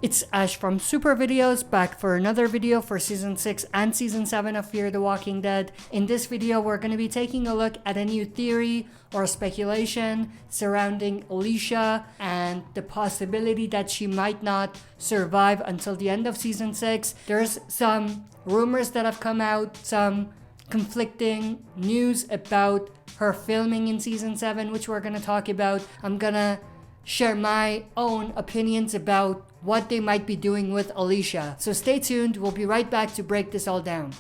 It's Ash from Super Videos, back for another video for Season 6 and Season 7 of Fear the Walking Dead. In this video, we're going to be taking a look at a new theory or speculation surrounding Alicia and the possibility that she might not survive until the end of Season 6. There's some rumors that have come out, some conflicting news about her filming in Season 7, which we're going to talk about. I'm going to share my own opinions about what they might be doing with Alicia. So stay tuned, we'll be right back to break this all down.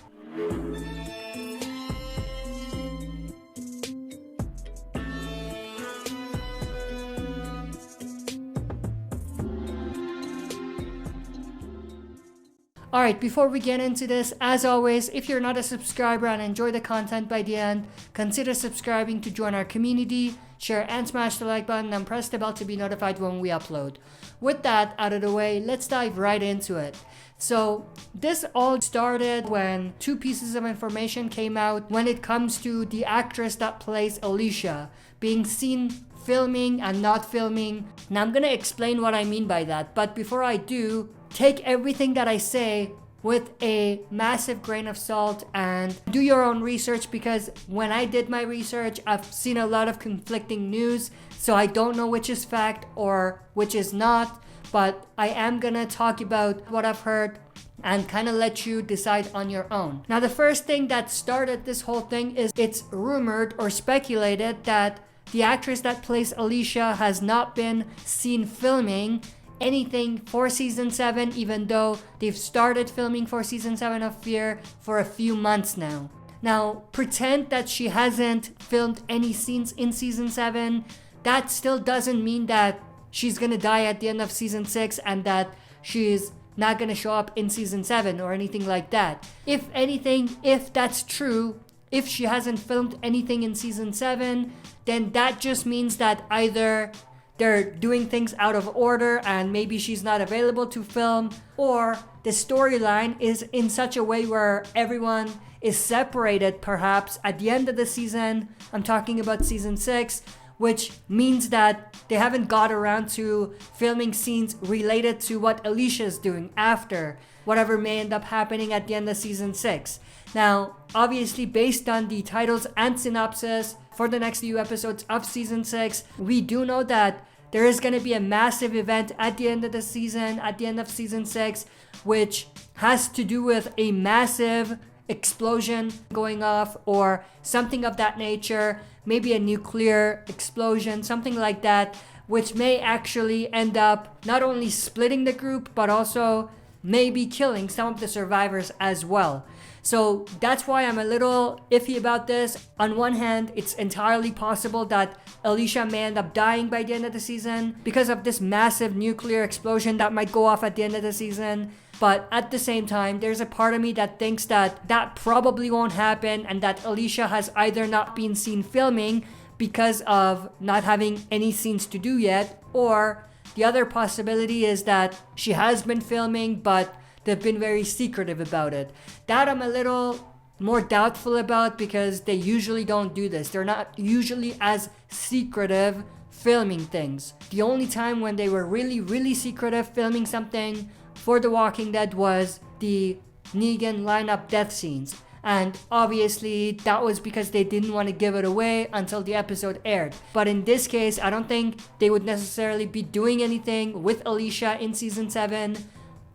Alright, before we get into this, as always, if you're not a subscriber and enjoy the content by the end, consider subscribing to join our community, share and smash the like button, and press the bell to be notified when we upload. With that out of the way, let's dive right into it. So this all started when two pieces of information came out when it comes to the actress that plays Alicia being seen filming and not filming. Now I'm gonna explain what I mean by that, but before I do, take everything that I say with a massive grain of salt and do your own research, because when I did my research, I've seen a lot of conflicting news, so I don't know which is fact or which is not, but I am gonna talk about what I've heard and kind of let you decide on your own. Now, the first thing that started this whole thing is it's rumored or speculated that the actress that plays Alicia has not been seen filming anything for Season 7, even though they've started filming for Season 7 of Fear for a few months now. Now, pretend that she hasn't filmed any scenes in Season 7. That still doesn't mean that she's gonna die at the end of Season 6 and that she's not gonna show up in Season 7 or anything like that. If anything, if that's true, if she hasn't filmed anything in Season 7, then that just means that either they're doing things out of order and maybe she's not available to film, or the storyline is in such a way where everyone is separated perhaps at the end of the season. I'm talking about Season 6, which means that they haven't got around to filming scenes related to what Alicia's doing after whatever may end up happening at the end of Season 6. Now, obviously, based on the titles and synopsis for the next few episodes of Season 6, we do know that there is going to be a massive event at the end of the season, at the end of Season 6, which has to do with a massive explosion going off or something of that nature, maybe a nuclear explosion, something like that, which may actually end up not only splitting the group, but also maybe killing some of the survivors as well. So that's why I'm a little iffy about this. On one hand, it's entirely possible that Alicia may end up dying by the end of the season because of this massive nuclear explosion that might go off at the end of the season. But at the same time, there's a part of me that thinks that that probably won't happen and that Alicia has either not been seen filming because of not having any scenes to do yet, or the other possibility is that she has been filming, but they've been very secretive about it. That I'm a little more doubtful about because they usually don't do this. They're not usually as secretive filming things. The only time when they were really secretive filming something for The Walking Dead was the Negan lineup death scenes. And obviously that was because they didn't want to give it away until the episode aired. But in this case, I don't think they would necessarily be doing anything with Alicia in Season 7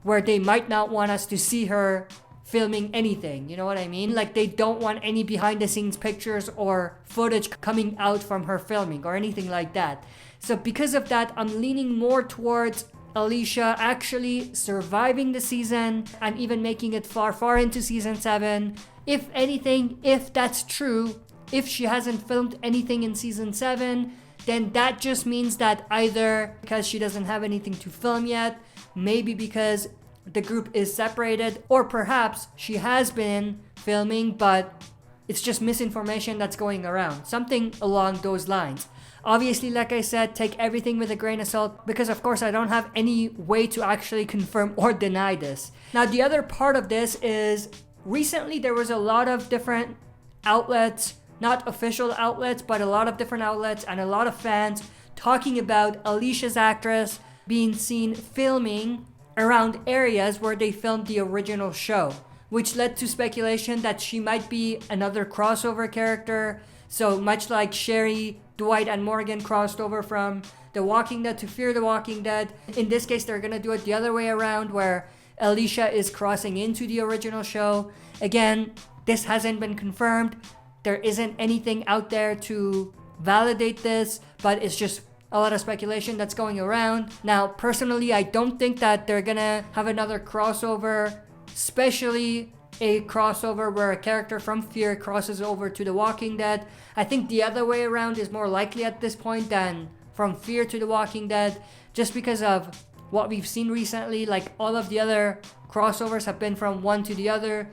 where they might not want us to see her filming anything, you know what I mean? Like, they don't want any behind the scenes pictures or footage coming out from her filming or anything like that. So because of that, I'm leaning more towards Alicia actually surviving the season and even making it far into Season 7. If anything, if that's true, if she hasn't filmed anything in Season 7, then that just means that either because she doesn't have anything to film yet, maybe because the group is separated, or perhaps she has been filming but it's just misinformation that's going around. Something along those lines. Obviously, like I said, take everything with a grain of salt because of course I don't have any way to actually confirm or deny this. Now, the other part of this is recently there was a lot of different outlets, not official outlets, but a lot of different outlets and a lot of fans talking about Alicia's actress being seen filming around areas where they filmed the original show, which led to speculation that she might be another crossover character. So much like Sherry, Dwight, and Morgan crossed over from The Walking Dead to Fear the Walking Dead, in this case they're gonna do it the other way around, where Alicia is crossing into the original show. Again, this hasn't been confirmed. There isn't anything out there to validate this, but it's just a lot of speculation that's going around. Now, personally, I don't think that they're gonna have another crossover, especially a crossover where a character from Fear crosses over to The Walking Dead. I think the other way around is more likely at this point than from Fear to The Walking Dead, just because of what we've seen recently. Like, all of the other crossovers have been from one to the other,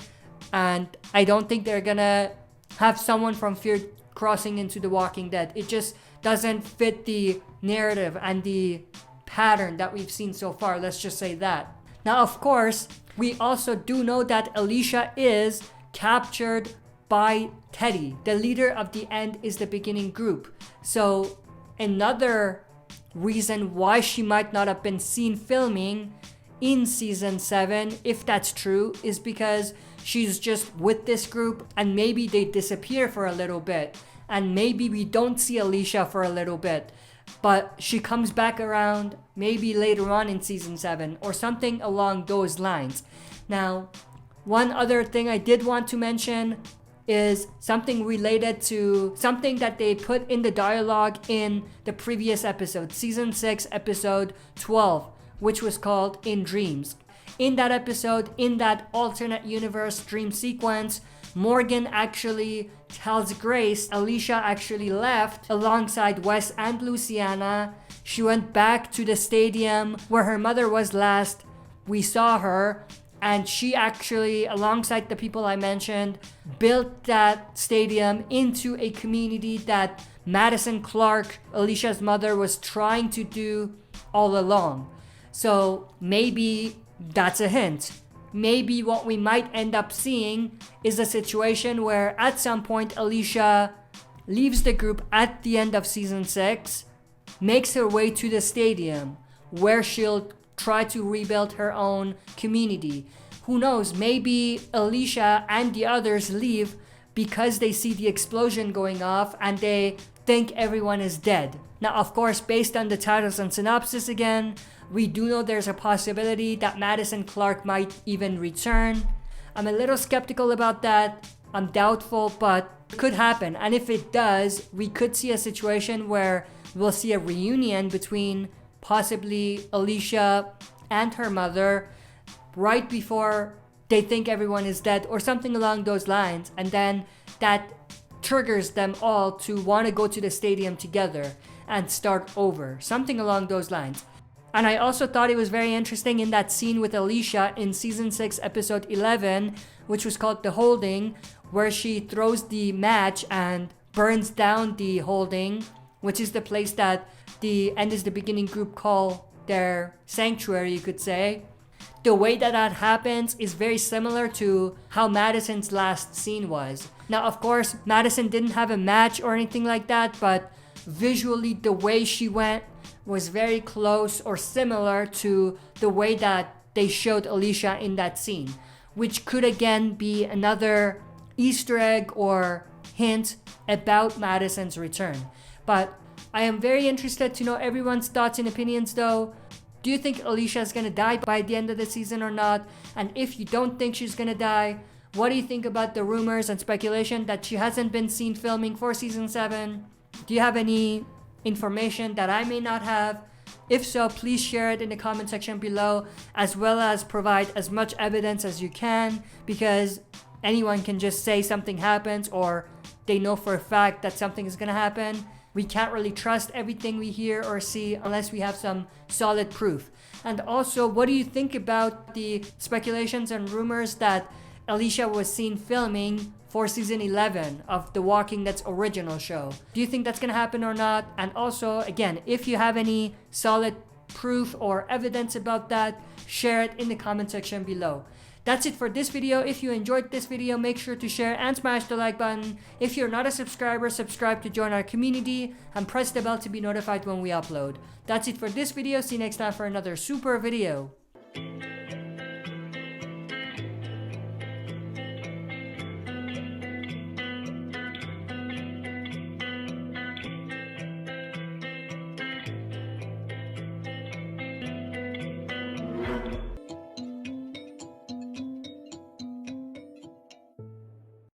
and I don't think they're gonna have someone from Fear crossing into The Walking Dead. It just doesn't fit the narrative and the pattern that we've seen so far. Let's just say that. Now, of course, we also do know that Alicia is captured by Teddy. The leader of the End is the Beginning group. So another reason why she might not have been seen filming in season 7, if that's true, is because she's just with this group and maybe they disappear for a little bit. And maybe we don't see Alicia for a little bit, but she comes back around maybe later on in season 7 or something along those lines. Now, one other thing I did want to mention is something related to something that they put in the dialogue in the previous episode, season 6, episode 12, which was called In Dreams. In that episode, in that alternate universe dream sequence, Morgan actually tells Grace Alicia actually left alongside Wes and Luciana. She went back to the stadium where her mother was last. We saw her, and she actually, alongside the people I mentioned, built that stadium into a community that Madison Clark, Alicia's mother, was trying to do all along. So maybe that's a hint. Maybe what we might end up seeing is a situation where at some point Alicia leaves the group at the end of season 6, makes her way to the stadium where she'll try to rebuild her own community. Who knows, maybe Alicia and the others leave because they see the explosion going off and they think everyone is dead. Now, of course, based on the titles and synopsis again, we do know there's a possibility that Madison Clark might even return. I'm a little skeptical about that. I'm doubtful, but it could happen. And if it does, we could see a situation where we'll see a reunion between possibly Alicia and her mother right before they think everyone is dead or something along those lines. And then that triggers them all to want to go to the stadium together and start over. Something along those lines. And I also thought it was very interesting in that scene with Alicia in season 6, episode 11, which was called The Holding, where she throws the match and burns down the holding, which is the place that the End is the Beginning group call their sanctuary, you could say. The way that that happens is very similar to how Madison's last scene was. Now, of course, Madison didn't have a match or anything like that, but visually the way she went was very close or similar to the way that they showed Alicia in that scene, which could again be another Easter egg or hint about Madison's return. But I am very interested to know everyone's thoughts and opinions though. Do you think Alicia is gonna die by the end of the season or not? And if you don't think she's gonna die, what do you think about the rumors and speculation that she hasn't been seen filming for season 7? Do you have any information that I may not have? If so, please share it in the comment section below, as well as provide as much evidence as you can, because anyone can just say something happens or they know for a fact that something is gonna happen. We can't really trust everything we hear or see unless we have some solid proof. And also, what do you think about the speculations and rumors that Alicia was seen filming for season 11 of The Walking Dead's original show? Do you think that's gonna happen or not? And also, again, if you have any solid proof or evidence about that, share it in the comment section below. That's it for this video. If you enjoyed this video, make sure to share and smash the like button. If you're not a subscriber, subscribe to join our community and press the bell to be notified when we upload. That's it for this video. See you next time for another super video.